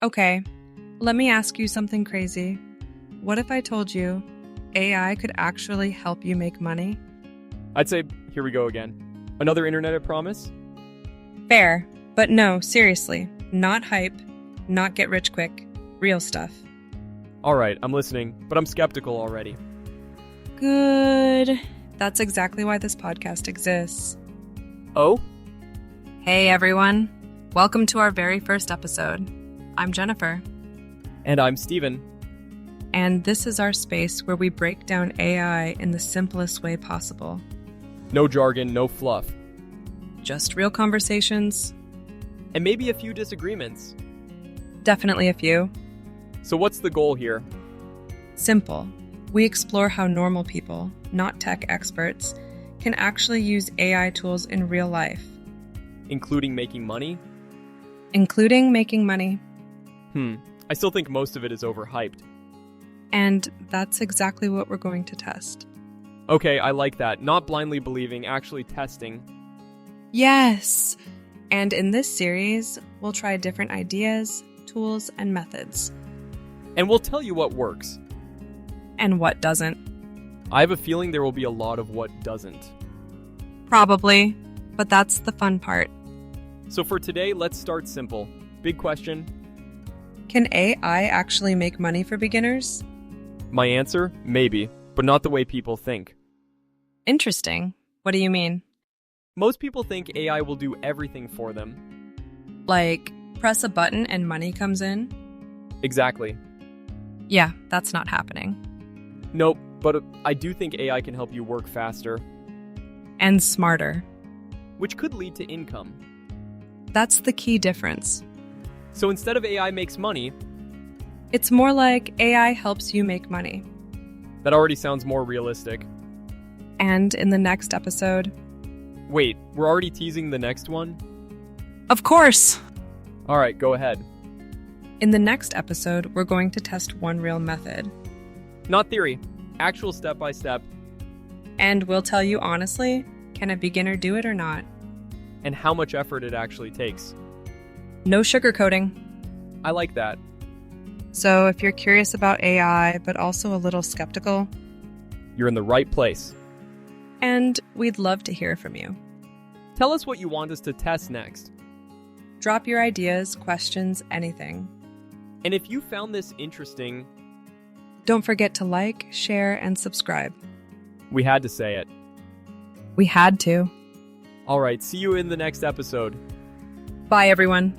Okay, let me ask you something crazy. What if I told you AI could actually help you make money? I'd say, here we go again. Another internet promise? Fair, but no, seriously. Not hype, not get rich quick. Real stuff. Alright, I'm listening, but I'm skeptical already. Good. That's exactly why this podcast exists. Oh? Hey everyone. Welcome to our very first episode. I'm Jennifer. And I'm Steven. And this is our space where we break down AI in the simplest way possible. No jargon, no fluff. Just real conversations. And maybe a few disagreements. Definitely a few. So what's the goal here? Simple. We explore how normal people, not tech experts, can actually use AI tools in real life. Including making money? Including making money. I still think most of it is overhyped. And that's exactly what we're going to test. Okay, I like that. Not blindly believing, actually testing. Yes! And in this series, we'll try different ideas, tools, and methods. And we'll tell you what works. And what doesn't. I have a feeling there will be a lot of what doesn't. Probably, but that's the fun part. So for today, let's start simple. Big question. Can AI actually make money for beginners? My answer? Maybe, but not the way people think. Interesting. What do you mean? Most people think AI will do everything for them. Like, press a button and money comes in? Exactly. Yeah, that's not happening. Nope, but I do think AI can help you work faster, And smarter. which could lead to income. That's the key difference. So instead of AI makes money, It's more like AI helps you make money. that already sounds more realistic. And in the next episode, Wait, we're already teasing the next one? of course! Alright, go ahead. In the next episode, we're going to test one real method. Not theory, actual step-by-step, And we'll tell you honestly, can a beginner do it or not? and how much effort it actually takes. No sugarcoating. I like that. So if you're curious about AI, but also a little skeptical, You're in the right place. and we'd love to hear from you. Tell us what you want us to test next. Drop your ideas, questions, anything. And if you found this interesting, Don't forget to like, share, and subscribe. we had to say it. We had to. Alright, see you in the next episode. Bye, everyone.